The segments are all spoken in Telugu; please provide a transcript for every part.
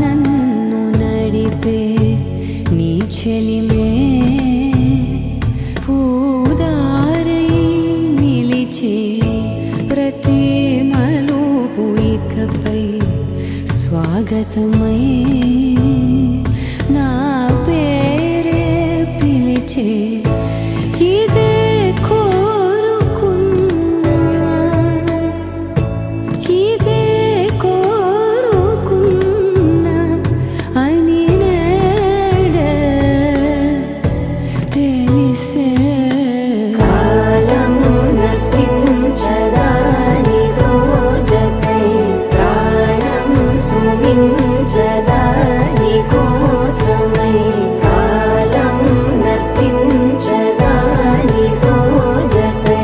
నన్ను నడిపే నీ చెలిమే పూదారై నిలిచే ప్రతి మలుపు ఇకపై స్వాగతమై నా పేరే పిలిచే ఇదే కోరుకున్నా ఇదే కోరుకున్నా అని నేడే తెలిసే కాలం నతించదా నీతో జతై ప్రాణం సుమించదా నీ కోసమై కాలం నతించదా నీతో జతై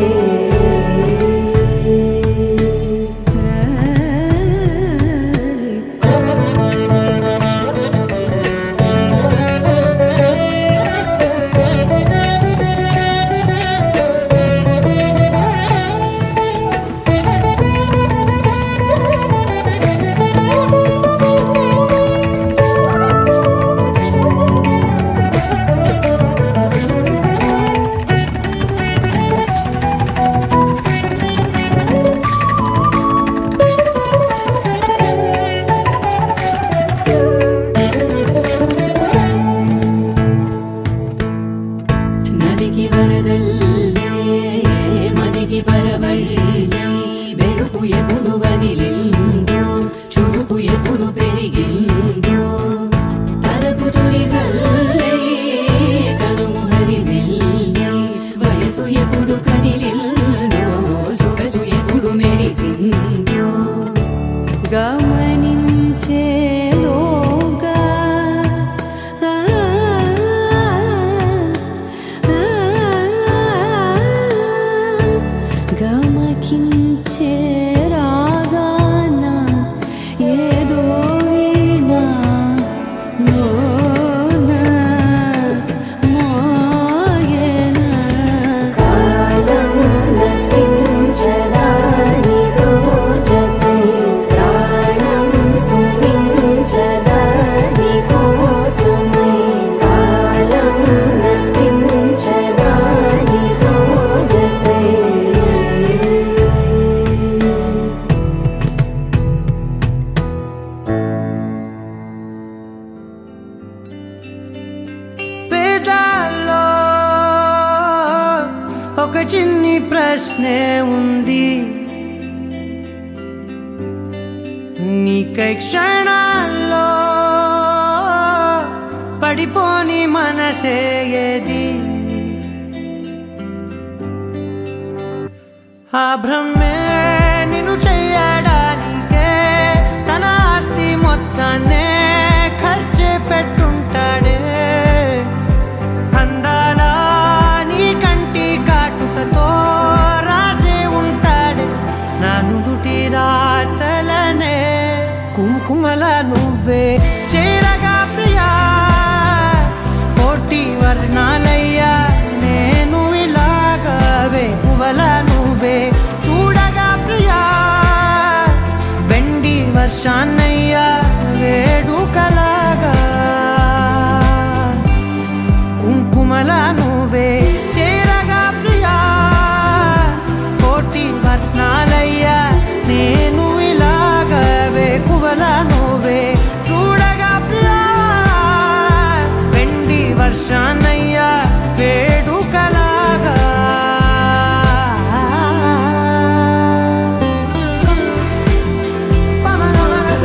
నదికి వరదల్లే మదికి పరవళ్ళే వెలుపు ఎప్పుడు వదిలిందో చూపు ఎప్పుడు పెరిగిందో తలపు తొలి సల్లే తనువు హరివెల్లే వయసు ఎప్పుడు కదిలిందో సొగసు ఎప్పుడు మెరిసిందో గమనించేలోగా గమకించే రాగాన ఏదో వీణా లోన మోగేనా కాలం నతించదా నీతో జతై ప్రాణం సుమించదా నీ కోసమై కాలం నతించదా నీతో జతై పేదాల్లో ఒక చిన్ని ప్రశ్నే ఉంది నీకై క్షణాల్లో పడిపోని మనసే ఏది ఆ భ్రమే నిన్ను చెయ్యడానికే తన ఆస్తి మొత్తాన్నే ఖర్చు పెట్టుంటాడే అందాల నీ కంటి కాటుకతో రాసే ఉంటాడే నా నుదుటి రాతలనే కుంకుమల నువ్వే చేరగా ప్రియా కోటి వర్ణాలయ్యా నేను ఇలాగవే పువ్వల నువ్వే చూడగా ప్రియా వెండి వర్షాన్నయ్యా వేడుకలాగా కుంకుమల నువ్వే చేరగా ప్రియా కోటి వర్ణాలయ్యా నేను ఇలాగవే పువ్వల నువ్వే చూడగా ప్రియా వెండి వర్షాన్నయ్యా వేడుకలాగా పమనమగజ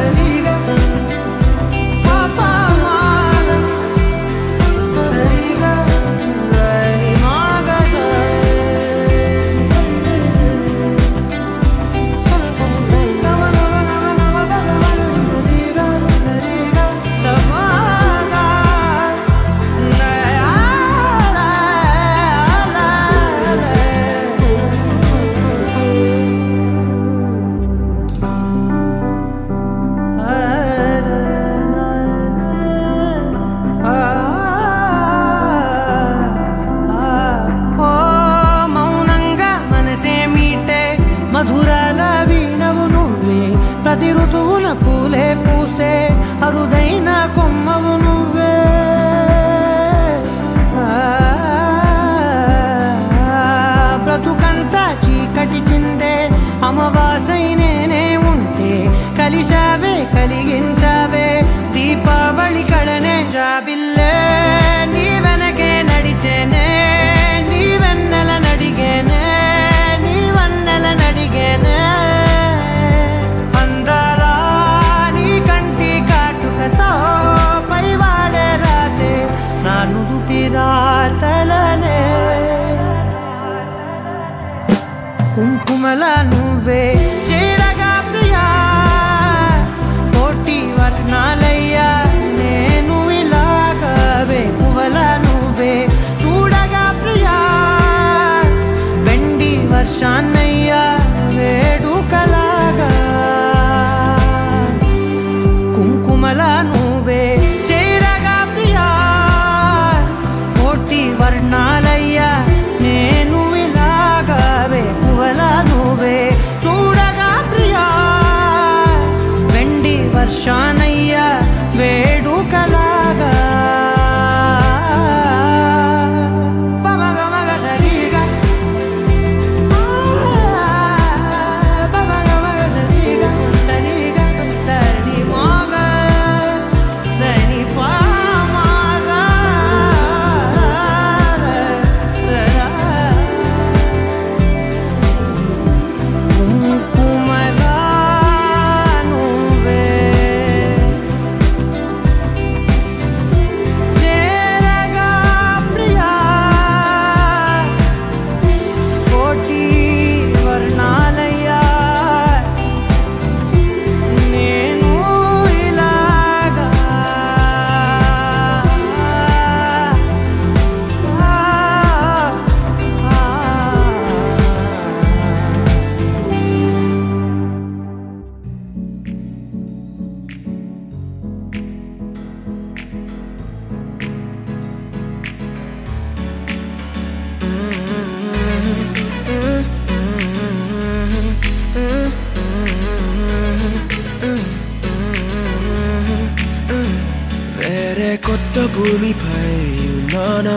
వేరే కొత్త భూమిపై ఉన్నానా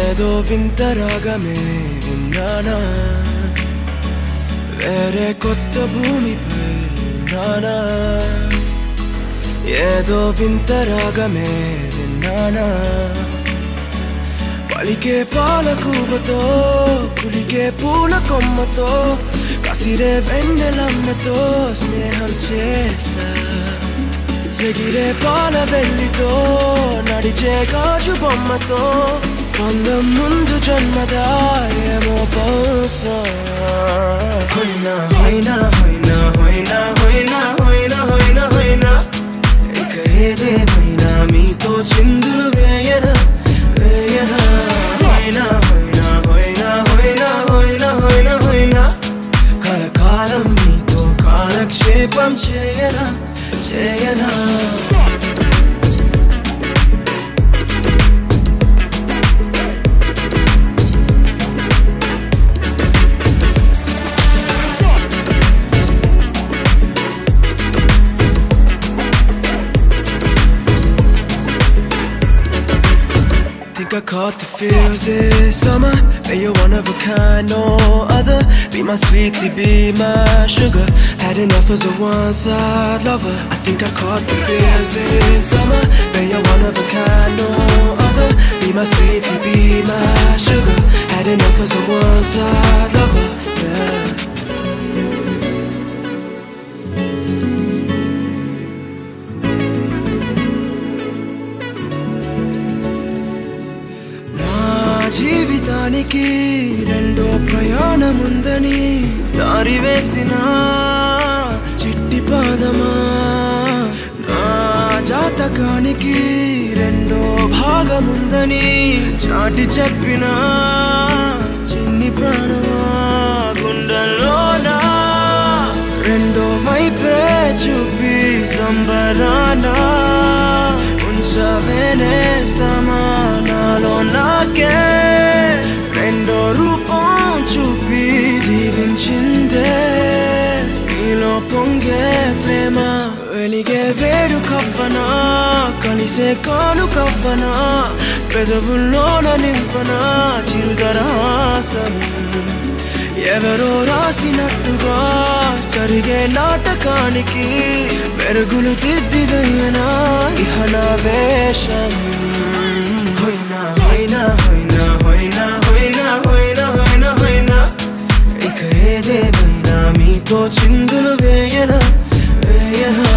ఏదో వింత రాగమే విన్నానా వేరే కొత్త భూమిపై ఉన్నానా ఏదో వింత రాగమే విన్నానా పలికే పాలకూవతో కులికే పూల కొమ్మతో కసిరే వెన్నెలమ్మతో స్నేహం చేసా ఎగిరే పాల వెల్లితో నడిచే గాజు బొమ్మతో అందం ముందు జన్మదా ఏమో బహుశా హోయినా హోయినా హోయినా హోయినా హోయినా హోయినా హోయినా హోయినా ఇక ఏదేమైనా మీతో చిందులు వేయనా వేయనా హోయినా హోయినా హోయినా హోయినా హోయినా హోయినా హోయినా కలకాలం మీతో కాలక్షేపం చేయనా చేయనా I caught the feels this summer. But you're one of a kind, no other. Be my sweetie, be my sugar. Had enough as a one-side lover. I think I caught the feels this summer. But you're one of a kind, no other. Be my sweetie, be my sugar. Had enough as a one-side lover. Yeah. జీవితానికి రెండో ప్రయాణముందని దారి వేసిన చిట్టి పాదమా నా జాతకానికి రెండో భాగముందని చాటి చెప్పిన చిన్ని ప్రాణమా గుండెల్లోనా రెండో వైపే చూపి సంబరానా ఉంచవేనేస్తామా నాలో నాకే రెండో రూపం చూపి దీవించిందే నీలో పొంగే ప్రేమ వెలిగే వేడు కవ్వనా కలిసే కాను కవ్వనా పెదవుల్లోన నింపనా చిరుదరాసం ఎవరో రాసినట్టుగా జరిగే నాటకానికి మెరుగులు దిద్దివయ్యనా ఇహనా వేషం హోయినా హోయినా హోయినా హోయినా హోయినా హోయినా హోయినా హోయినా ఇక ఏదేమైనా మీతో చిందులు వేయనా వేయనా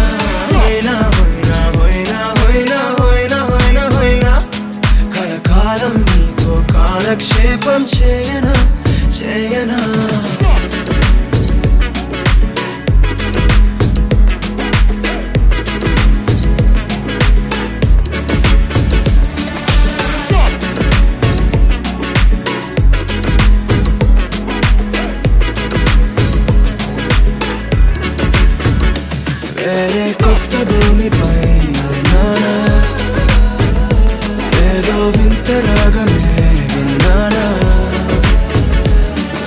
హోయినా హోయినా హోయినా హోయినా హోయినా హోయినా హోయినా కలకాలం మీతో కాలక్షేపం చేయనా చేయనా వేరే కొత్త భూమిపై ఉన్నానా ఏదో వింత రాగమే విన్నానా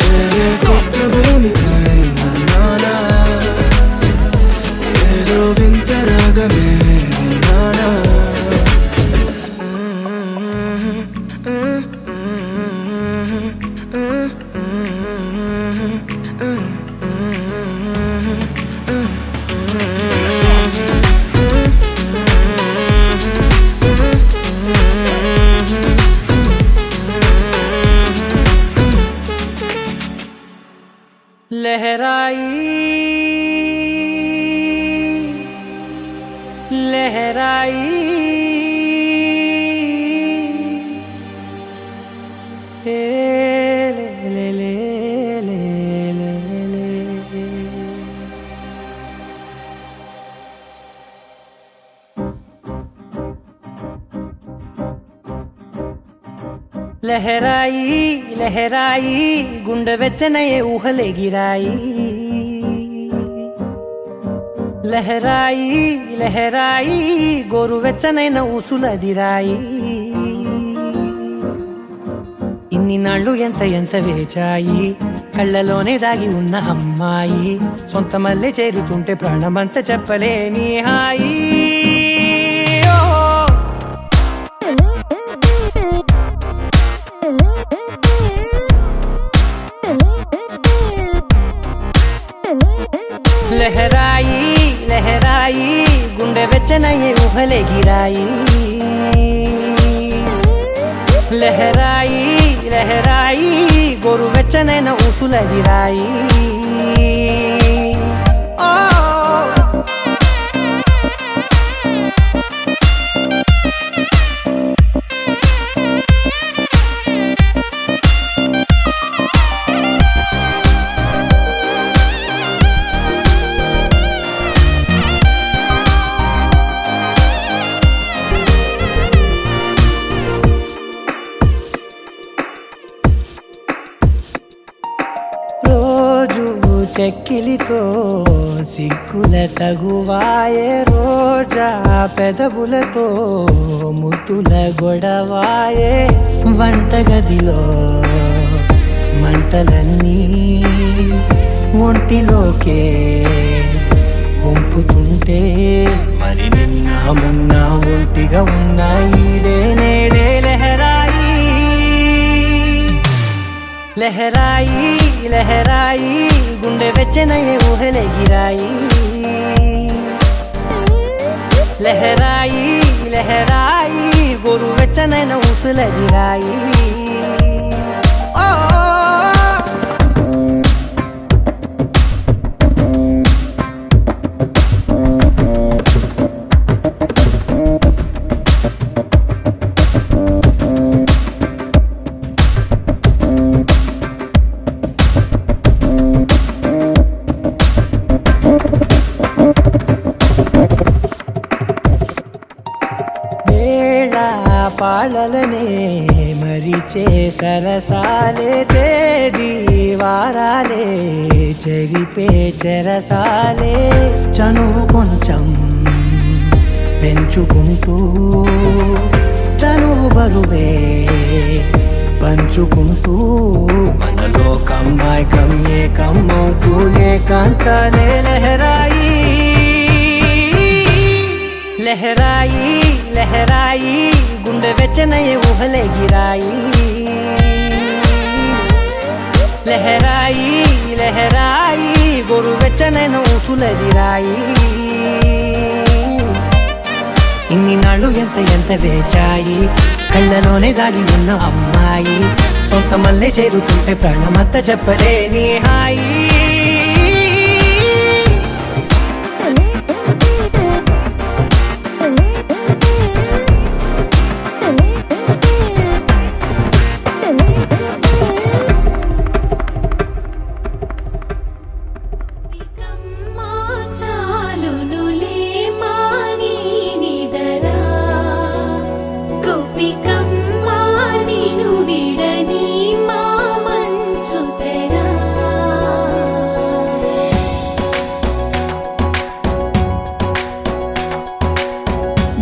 వేరే కొత్త భూమిపై ఉన్నానా ఏదో వింత రాగమే విన్నానా लहराई लहराई ले ले ले ले ले ले लहराई लहराई गुंडे వెచ్చనయే ఊహలే గిరాయి లహరాయి లహరాయి గోరు వెచ్చనైన ఊసులదిరాయి ఇన్ని నాళ్ళు ఎంత ఎంత వేచాయి కళ్ళలోనే దాగి ఉన్న అమ్మాయి సొంత మల్లె చేరుతుంటే ప్రాణమంతా చెప్పలేని హాయి గుండె వెచ్చనయ్యే ఊహలెగిరాయి లహరాయి లహరాయి గోరు వెచ్చనైన ఊసులెగిరాయి చెక్కిలితో సిగ్గుల తగువాయే రోజా పెదవులతో ముద్దుల గొడవాయే వంటగదిలో మంటలన్నీ ఒంటిలోకే వంపుతుంటే మరి నిన్న మొన్న ఒంటిగా ఉన్న ఈడే నేడే లహరాయి లహరాయి లహరాయి గుండె వెచ్చనయ్యే ఊహలెగిరాయి లహరాయి లహరాయి గోరు వెచ్చనైన ఊసులెగిరాయి పాలలనే మరిచే సరసాలే తేదీ వారాలే చెరిపే చెరసాలే చనువు కొంచెం పెంచుకుంటూ తనువు బరువే పంచుకుంటూ మనలో కమ్మాయి కమ్మే కమ్మవుతూ ఏకాంతాలే లహరాయి లహరాయి లహరాయి గుండె వెచ్చనయ్యే ఊహలెగిరాయి లహరాయి లహరాయి గోరు వెచ్చనైన ఊసులెగిరాయి ఇన్ని నాళ్ళు ఎంత వేచాయి కళ్ళలోనే దాగి ఉన్న అమ్మాయి సొంత మల్లె చేరుతుంటే ప్రాణమంతా చెప్పలేని హాయి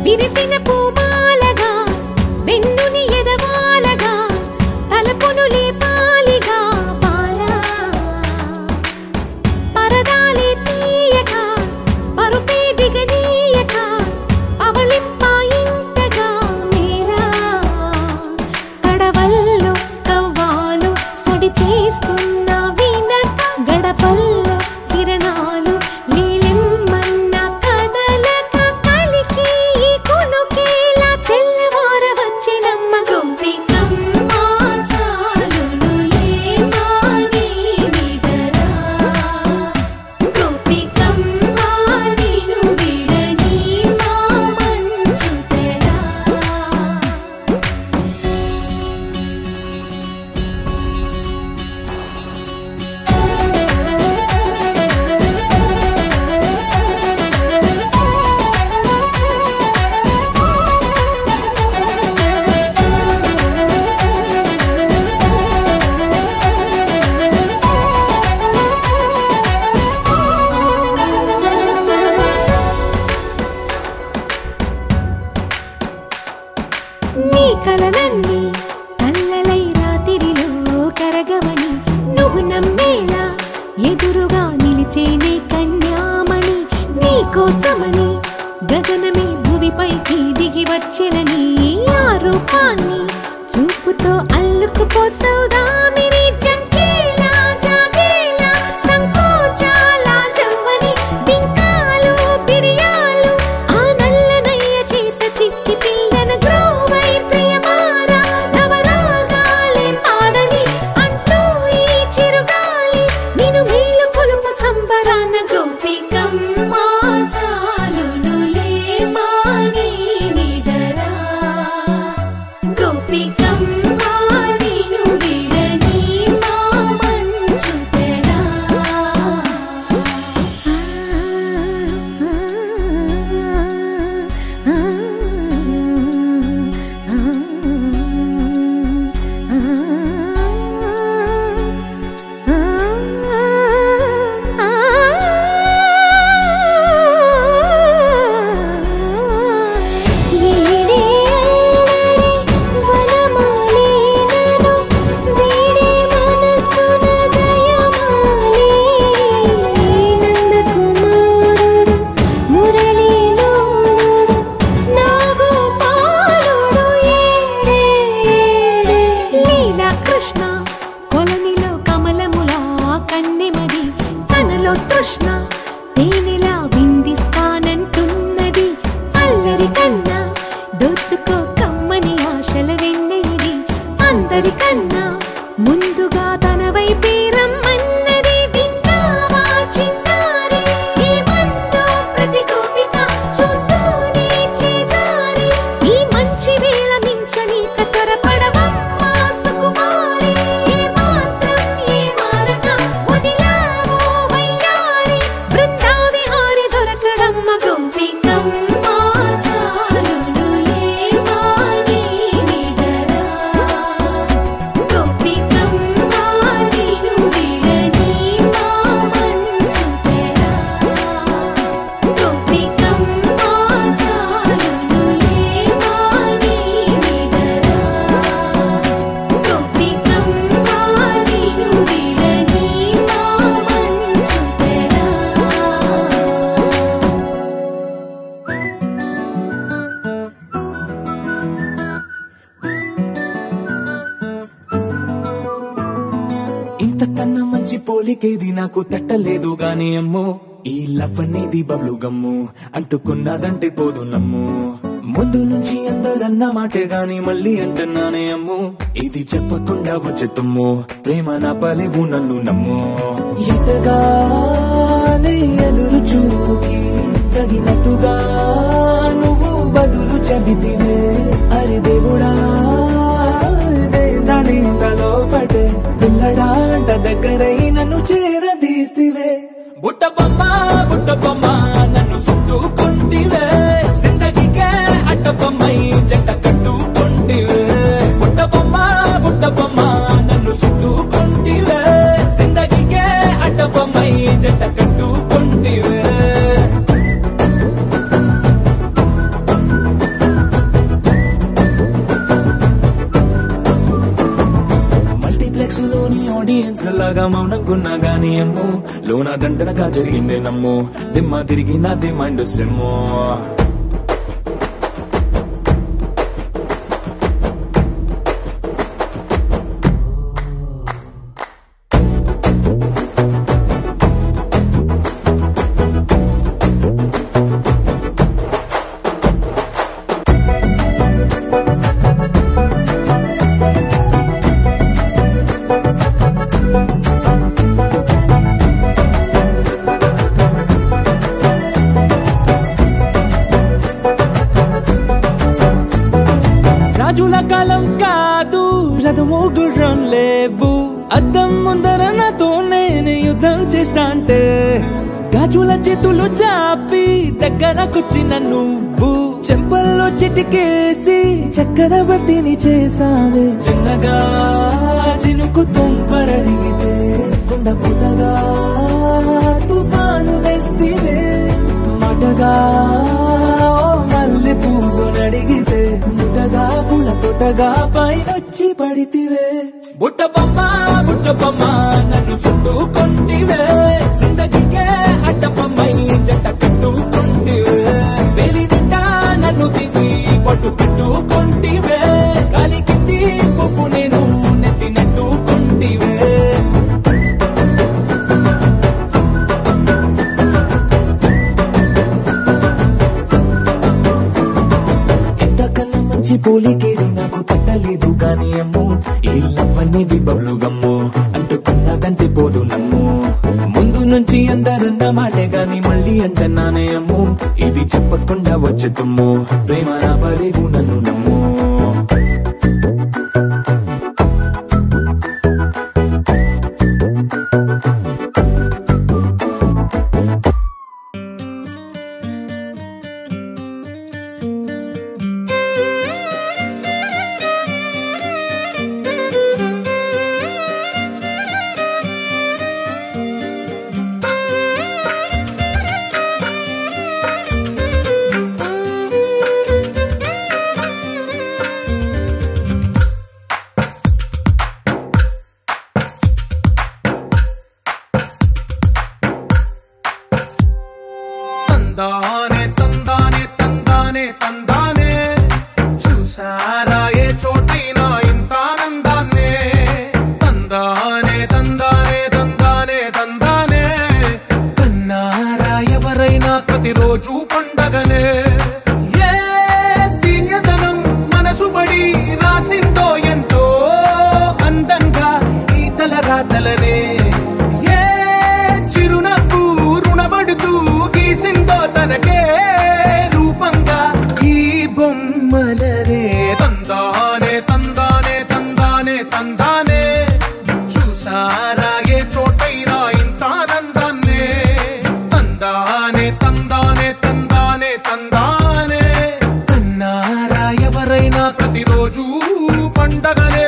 విరిసిన పూమాలగా వెన్నుని ఎదవాలగా తలపును లేపాలిగా బాలా పరదాలే తీయక పరుపే దిగనీయక అవలింపాయింతగా మేరా కడవల్లో కవ్వాలు సడి చేస్తున్న వినక గడపల్లో కిరణాలు నీలిమ్మన్న కదలక కలికి కొనుకేలా తెల్లవార వచ్చినమ్మ గోపికమ్మ చాలునులే మాని నిదరా గోపికమ్మ నిను విడని మా మంచు తెరా నీ కలలన్నీ కళ్ళలై రాత్రిలో కరగవని నువ్వు నమ్మేలా ఎదురుగా నిలిచేనే కన్యామణి నీ కోసమని గగనమే భువిపైకి దిగి వచ్చెనని ఆ రూపాన్ని చూపుతో అల్లుకుపోసౌదామిని జంకేలా జాగేలా సంకోచాల జవ్వని బింకాలు బిరియాలు మంచి పోలికేది నాకు తట్టలేదు గాని అమ్మో ఈ లవ్ అనేది బబ్లు గమ్ము అంటుకున్నదంటే పోదు నమ్ము ముందు నుంచి అందరన్న మాటే గాని మళ్ళీ అంటున్నానే అమ్ము ఇది చెప్పకుండా వచ్చే తుమ్ము ప్రేమ నా పలేవు నన్ను నమ్ము ఎటగానే ఎదురు చూకి తగినట్టుగా నువ్వు బదులు చెబితివే అరే దేవుడా దానిలో పడే పిల్లడాంట దగ్గరై నన్ను చేరదీస్తివే బుట్ట బొమ్మ నన్ను చుట్టుకుంటివే జిందగీకే అడ్డ బొమ్మై జంట కట్టుకుంటివే బుట్ట బొమ్మ నన్ను చుట్టుకుంటివే జిందగీకే అడ్డ బొమ్మై జంట కట్టుకుంటివే మల్టీప్లెక్స్ లోని ఆడియన్స్ లాగా మౌనంకున్నా గానీ అమ్ము లోన దండనగా జరిగిందే నమ్ము దిమ్మ తిరిగి నాది మైండ్ సిమ్ము రాజుల కాలం కాదు రథము గుర్రం లేవు అద్దం ముందర నాతో నేను యుద్ధం చేస్తా అంటే గాజుల చేతులు చాపి దగ్గరకొచ్చిన నువ్వు చెంపల్లో చిటికేసి చక్రవర్తిని చేసావే చిన్నగా చినుకు తుంపరడిగితే కుండ పుటగా తుఫాను తెస్తివే మాటగా మల్లె పువ్వు నడిగితే ముటగా పుల తొటగా పైనొచ్చి పడితివే బుట్ట బొమ్మ నన్ను చుట్టుకుంటివే జిందగీకే అడ్డ బొమ్మై జంట కట్టుకుంటివే వేలి నిండా నన్ను తీసి పట్టు పెట్టుకుంటివే గాలి కింది పువ్వు నేను నెత్తి నెట్టుకుంటివే పోలికేది నాకు తట్టలేదు గాని అమ్ము ఈ లవ్ అనేది బబ్లు గమ్ము అంటుకున్నదంటే పోదు నమ్ము ముందు నుంచి అందరన్న మాటే గాని మళ్ళీ అంటున్నానే అమ్ము ఇది చెప్పకుండా వచ్చే తుమ్ము ప్రేమ నా పలేవు నన్ను నమ్ము తందానే తందానే తందానే తందానే చూసారా ఏ చోటైనా ఇంత ఆనందాన్నే తందానే తందానే తందానే తందానే కన్నారా ఎవరైనా ప్రతిరోజు పండగనే ఏ తీయదనం మనసు పడి రాసిందో ఎంతో అందంగా ఈ తలరాతలనే ఏ చిరునవ్వు రుణపడుతూ గీసిందో తనకే రూపంగా ఈ బొమ్మలనే తందానే తందానే తందానే తందానే చూసారా ఏ చోటైనా ఇంత ఆనందాన్నే తందానే తందానే తందానే తందానే కన్నారా ఎవరైనా ప్రతిరోజు పండగనే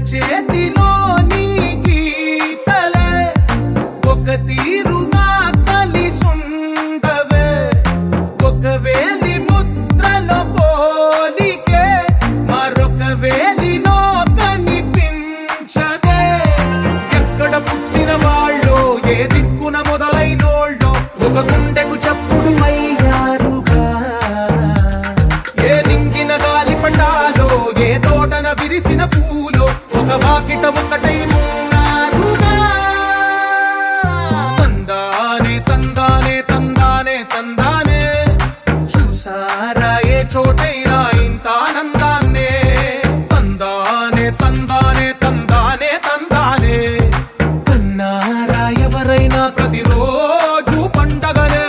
చేతిలో నీ గీతలే ఒక తీరుగా కలిసుండ వేలిలో కనిపించదే ఎక్కడ పుట్టిన వాళ్ళో ఏ దిక్కున మొదలైనోళ్ళో ఒక గుండెకు చప్పుడు అయ్యారుగా ఏ దింగిన గాలి పటాలో ఏ తోటన విరిసిన పూలో ఒక వాకిట ఒకటై ఉన్నారుగా తందానే తందానే తందానే తందానే చూసారా ఏ చోటైనా ఇంత ఆనందాన్నే తందానే తందానే తందానే తందానే కన్నారా ఎవరైనా ప్రతిరోజు పండగనే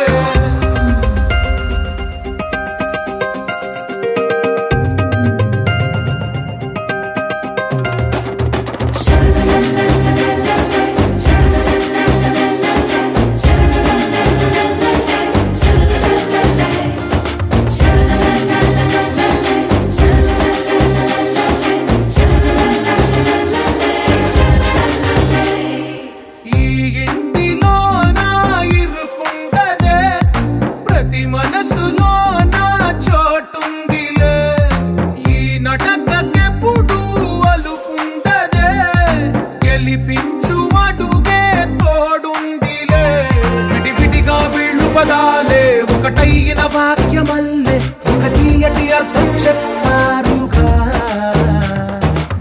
ఒకటైన వాక్యమల్లే ఒక తీయటి అర్థం చెప్పారుగా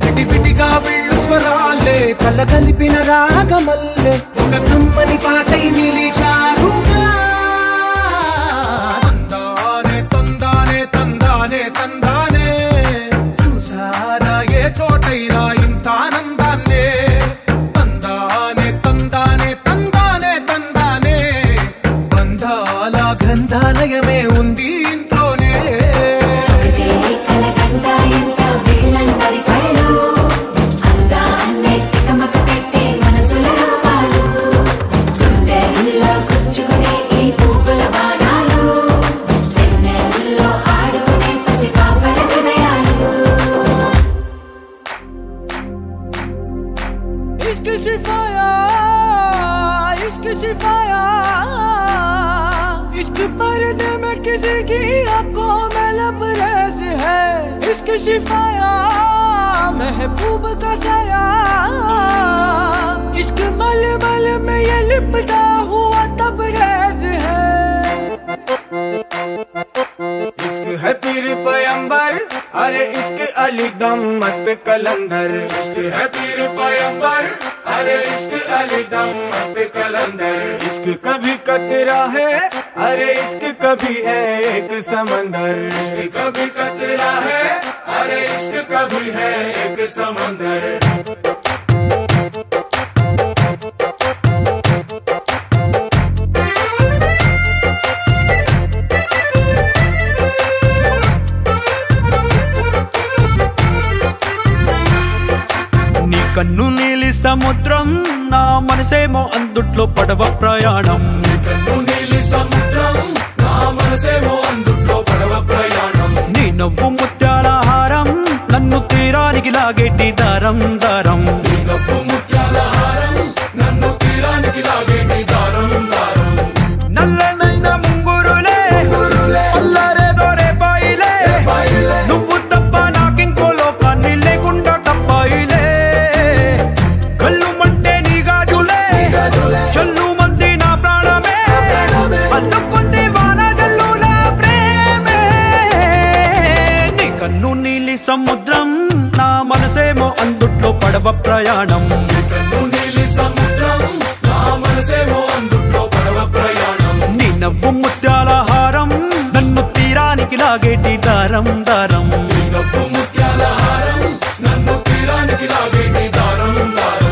విడివిడిగా వీళ్ళు స్వరాలే కలగలిపిన రాగమల్లే ఒక కమ్మని పాటై నిలిచారుగా తందానే తందానే తందానే తందానే చూసారా ఏ చోటైనా ఇంత ఆనందాన్నే తందానే తందానే తందానే తందానే బంధాల గంధాలయమే ఉంది ఇంట్లోనే इश्क शिफाया इश्क शिफाया इश्क पर्दे में किसी की आंखों में लबरेज है इश्क शिफाया महबूब का साया इश्क मलमल में ये लिपटा हुआ तबरेज है इश्क है पीर पैगंबर अरे इश्क अली दम मस्त कलंदर इश्क है पीर पैगंबर अरे इश्क अली दम मस्त कलंदर इश्क कभी कतरा है अरे इश्क कभी है एक समंदर इश्क कभी कतरा है अरे इश्क कभी है एक समंदर కన్ను నీలి సముద్రం నా మనసేమో అందుట్లో పడవ ప్రయాణం కన్ను నీలి సముద్రం నా మనసేమో అందుట్లో పడవ ప్రయాణం నీ నవ్వు ముత్యాల హారం నన్ను తీరానికి లాగేటి దారం దారం నీ నవ్వు ముత్యాల హారం నన్ను తీరానికి లాగేటి దారం దారం నల్లనైన ముంగురులే అల్లరేదో రేపాయిలే నువ్వు తప్ప నాకింకో లోకాన్ని లేకుండా తప్పాయిలే చల్లు మంది నా ప్రాణమే అల్లుకుంది వాన జల్లుల ప్రేమే నీ కన్ను నీలి సముద్రం నా మనసేమో అందుట్లో పడవ ప్రయాణం కన్ను నీలి సముద్రం నా మనసేమో అందుట్లో పడవ ప్రయాణం నీ నవ్వు ముత్యాల హారం నన్ను తీరానికి లాగేటి దారం దారం నీ నవ్వు ముత్యాల హారం నన్ను తీరానికి లాగేటి దారం దారం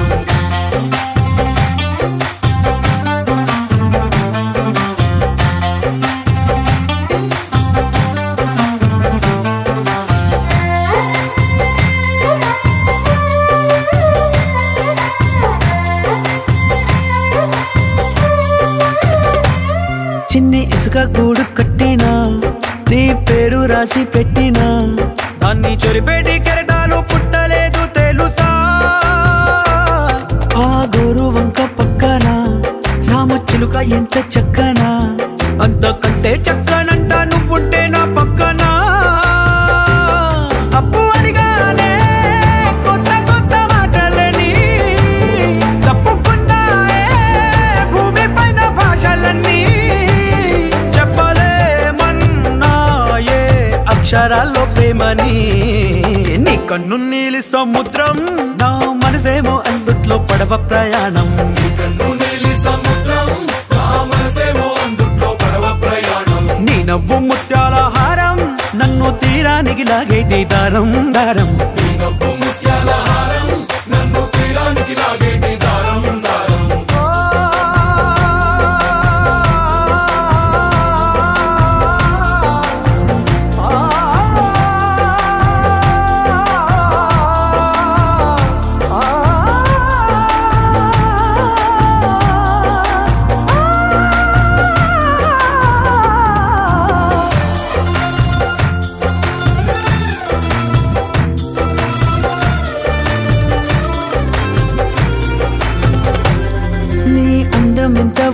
చిన్ని ఇసుక గూడు కట్టినా నీ పేరు రాసి పెట్టినా దాన్ని చొరిపేటి కెరటాలు పుట్టలేదు తెలుసా ఆ గోరు వంక పక్కన రామచిలుక ఎంత చక్కనా అంతకంటే చక్కనంట నువ్వుంటే నా పక్కన అప్పు అడిగానే అక్షరాల్లో ప్రేమని నీ కన్ను నీలి సముద్రం నా మనసేమో అందుట్లో పడవ ప్రయాణం నీ నవ్వు ముత్యాల హారం నన్ను తీరానికి లాగేటి దారం దారం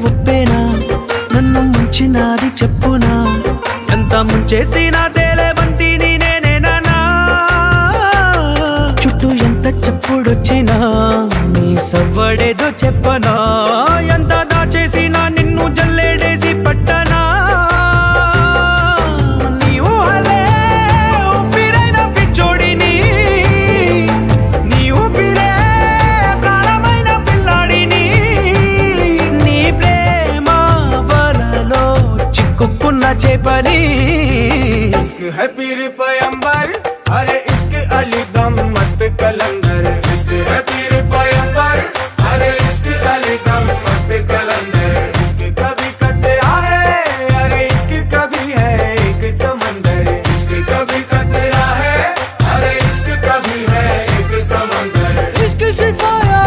ఉప్పేనా నన్ను ముంచినాది చెప్పునా ఎంత ముంచేసినా తేలేవంతిని నేనేనా చుట్టూ ఎంత చెప్పుడొచ్చినా నీ సవ్వడేదో చెప్పనా ఎంత దాచేసినా నిన్ను జల్లేడేసి పట్టనా నీ ఊహలే ఊపిరైన పిచ్చోడిని నీ ఊపిరే ప్రాణమైన పిల్లాడిని కుక్కున్న చేపని इश्क है पीर पैगंबर अरे इश्क अली दम मस्त कलंदर इश्क है पीर पैगंबर अरे इश्क अली दम मस्त कलंदर इश्क कभी कतरा है अरे इश्क कभी है एक समंदर इश्क कभी कतरा है अरे इश्क कभी है एक समंदर इश्क शिफाया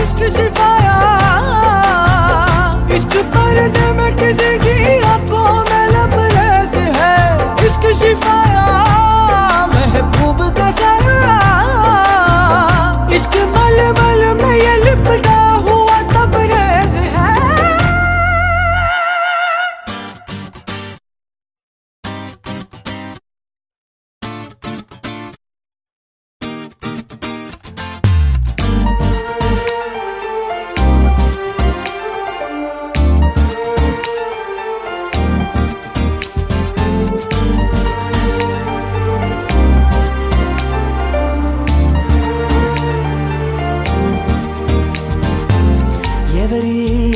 इश्क शिफाया इश्क पर्दे में किसी की आंखों में लबरेज है इश्क शिफाया महबूब का साया इश्क मलमल में ये लिपटा हुआ तबरेज है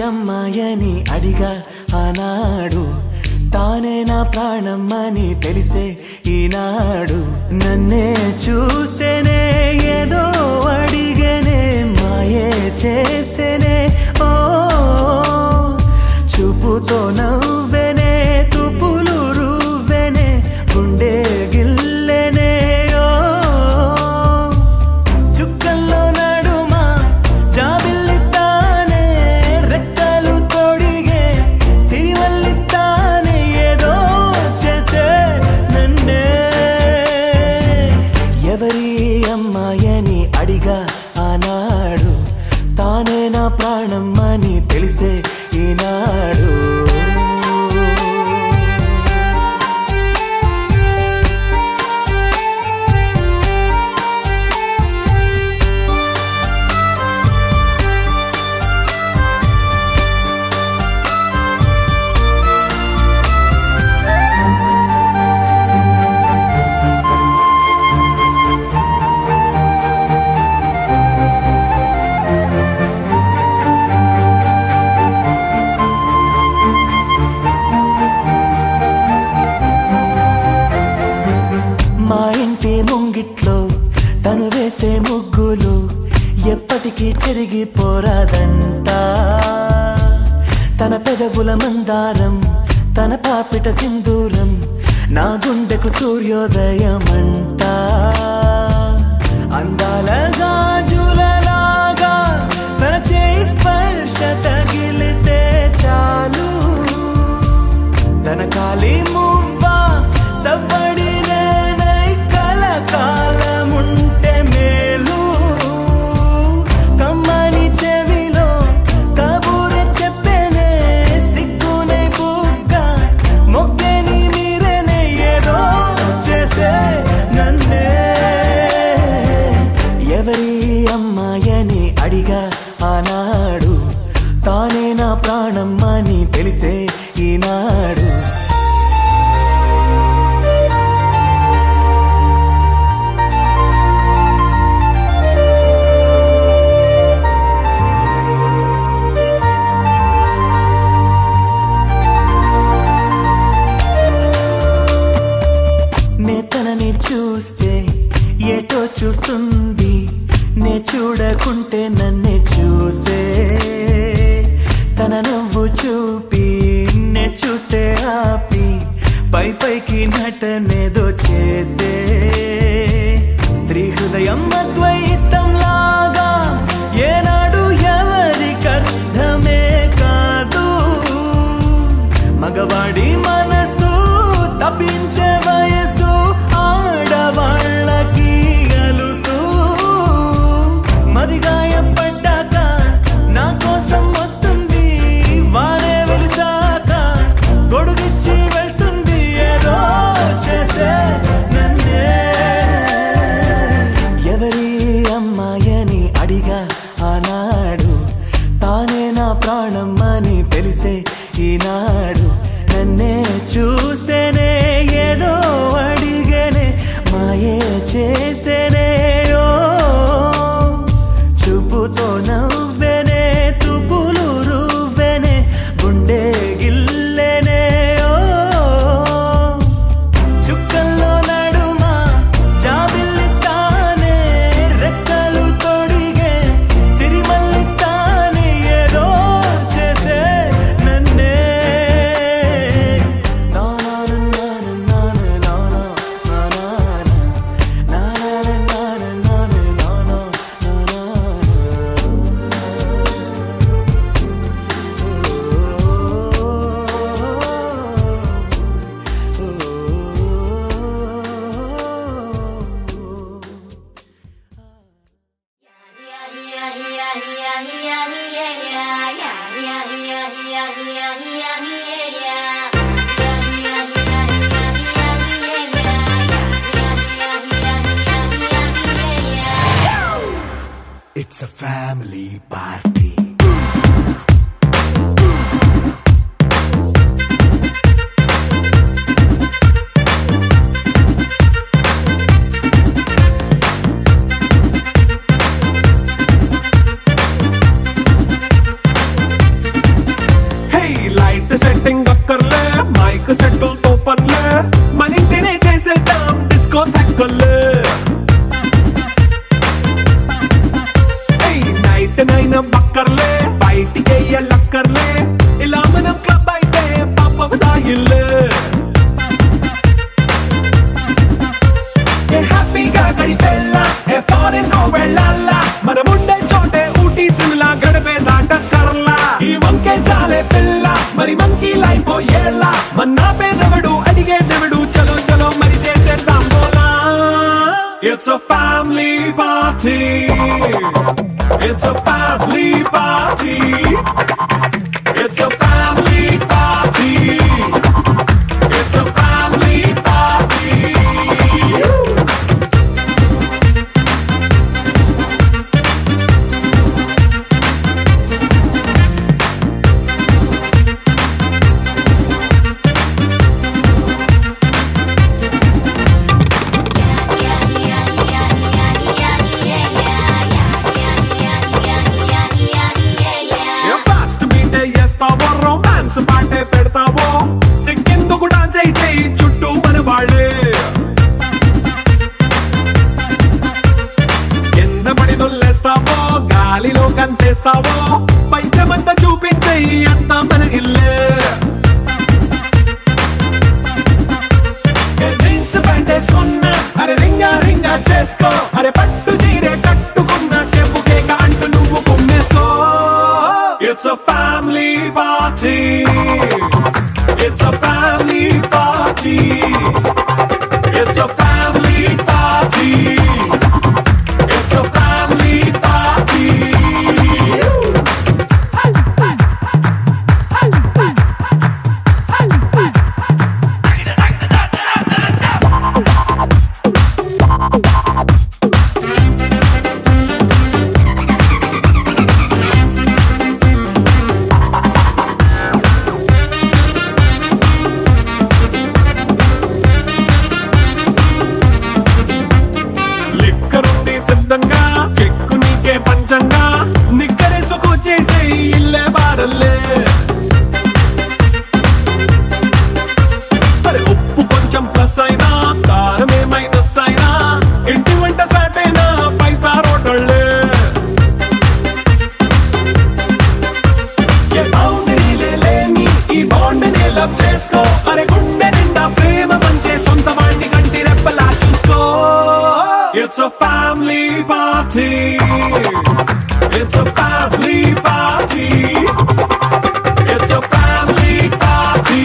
అమ్మాయని అడిగా ఆనాడు తానే నా ప్రాణమ్మని తెలిసే ఈనాడు నన్నే చూసేనే ఏదో అడిగేనే మాయే చేసేనే ఓ చూపుతో నవ్వెనే తుపులు రువ్వెనే గుండె గిల్లెనే ఓ చుక్కల్లో నడుమా జాబిల్లితానే రెక్కలు తోడిగే సిరివల్లితానే ఏదో చేసే నన్నే ఎవరి అమ్మాయని అడిగా ఆనాడు తానే నా ప్రాణమ్మని తెలిసే ఈనాడు తను వేసే ముగ్గులు ఎప్పటికీ చెరిగిపోరాదంట తన పెదవుల మందారం తన పాపిట సింధూరం నా గుండెకు సూర్యోదయమంట అందాల గాజులలాగా తన చేయి స్పర్శ తగిలితే చాలు తన కాలి మువ్వ సవ్వడి కాలముంటే మేలు కమ్మని చెవిలో కబూరే చెప్పేనే సిగ్గునే బుగ్గ మొగ్గని మీరేనే ఏదో చేసే నన్నే ఏటో చూస్తుంది నే చూడకుంటే నన్నే చూసే తన నవ్వు చూపి నే చూస్తే ఆపి పై పైకి నటనేదో చేసే స్త్రీ హృదయం అద్వైతం లాగా ఏనాడు ఎవరికర్థమే కాదు మగవాడి మనసు తప్పించే వయసు ఆడవాళ్ళకి అలుసు మదిగాయపడ్డాక నా కోసం వస్తుంది వారే వెలిసాక గొడుగిచ్చి వెళ్తుంది ఏదో చేసే నన్నే ఎవరి అమ్మాయని అడిగా ఆనాడు తానే నా ప్రాణం అని తెలిసే ఈనాడు నన్నే చూసేనే ఏదో అడిగేనే మాయే చేసేనే ఓ చూపుతో నవ్వేనే తుపులు రువ్వేనే గుండె గిల్లేనే ఓ చుక్కల్లో నడుమా జాబిల్లి తానే రెక్కలు తొడిగే సిరిమల్లి తానే ఏదో చేసే నన్నే It's a family party. Hey, light setting akkarle, mic settle to panle, manintine chesedam disco thakkale. నైన బక్కర్లే బయటికి లక్కర్లే ఇలా మనం క్లబ్ అయితే పాపదాయిల్లే ఏ హ్యాపీగా గడిపెళ్ళా ఏ ఫారెన్ నో వెళ్ళాలా మనముండే చోటే ఊటీ సిమ్లా గడిపే దాటక్కర్లా ఈ వంకే చాలే పిల్ల మరి మంకీ లైఫ్ ఏళ్ళ మన్నా పేదవడు అడిగేదెవడు చలో చలో మరి చేసేద్దాం బోలా It's a family party. It's a family party. It's a family party. It's a family party. Romance పాటే పెడతావో సిక్కిందుకు డాన్స్ అయితే చుట్టూ మన వాళ్ళే కింద పడి దొల్లేస్తావో గాలిలో కంటేస్తావో పైకమంతా చూపించే అంతా మన ఇల్లే జీన్స్ ప్యాంట్ వేసుకున్నా అరే రింగా రింగా చేసుకో అరే పట్టు చీరే కట్టుకున్నా చెప్పు కేక అంటూ నువ్వు కుమ్మేసుకో It's a family party. It's a family party. It's a family party. It's a family party. It's a family party. It's a family party. It's a family party.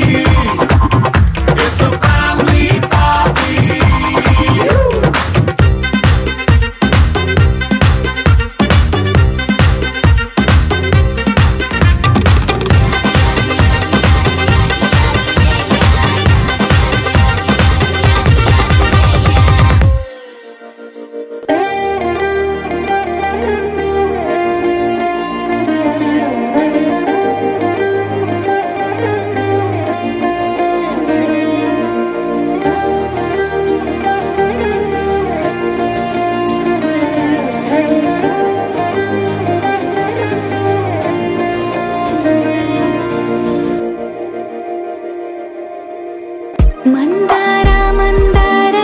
It's a family party. మందార మందార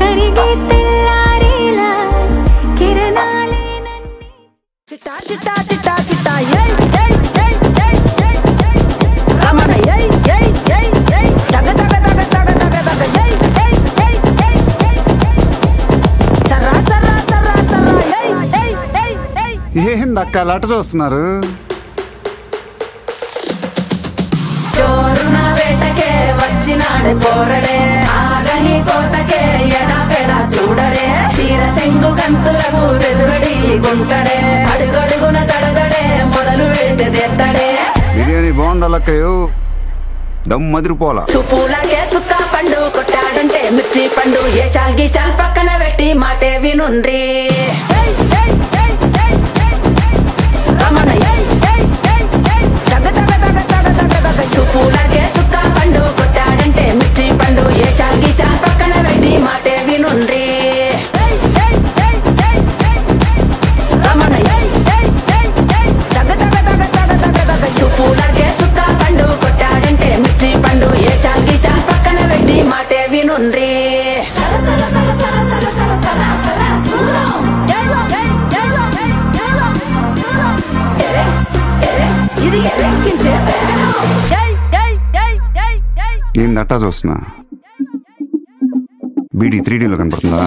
కరిగే తెల్లారేలా కిరణాలే నన్ను చిట్టా చిట్టా చిట్టా చిట్టా ఏయ్ ఏయ్ ఏయ్ ఏయ్ ఏయ్ రమణ ఏయ్ ఏయ్ ఏయ్ ఏయ్ తగ తగ తగ తగ తగ తగ ఏయ్ ఏయ్ ఏయ్ ఏయ్ ఏయ్ చర్రా చర్రా చర్రా చర్రా ఏయ్ ఏయ్ ఏయ్ ఏయ్ ఏందక్క లట చూస్తున్నారు? చోరున వేటకే వచ్చినాడు పోరడే ఆగని కోతకే ఎడపెడ చూడడే తీర సెంగు కంతులకు బెదురడి గుంటడే అడుగడుగున తడదడే మొదలు పెడితే తెత్తడే బిర్యానీ బాగుండాలక్కయ్యో దమ్ మదిరిపోలా చుప్పులకే చుక్క పండు కొట్టాడంటే మిర్చి పండు ఏ చాల్ గీసాల్ పక్కన పెట్టి మాటే వినుండ్రి రమణ తగ తగ తగ తగ తగ తగ చుప్పులకే చుక్క పండు కొట్టాడంటే మిర్చి పండు ఏ చాల్ గీసాల్ పక్కన పెట్టి మాటే వినుండ్రి రమణ తగ తగ తగ తగ తగ తగ చుప్పులకే చుక్క పండు కొట్టాడంటే మిర్చి పండు ఏ చాల్ గీసాల్ పక్కన పెట్టి మాటే వినుండ్రి ఏందట్టా చూస్తున్నా? బీడీ 3Dలో కనపడుతుందా?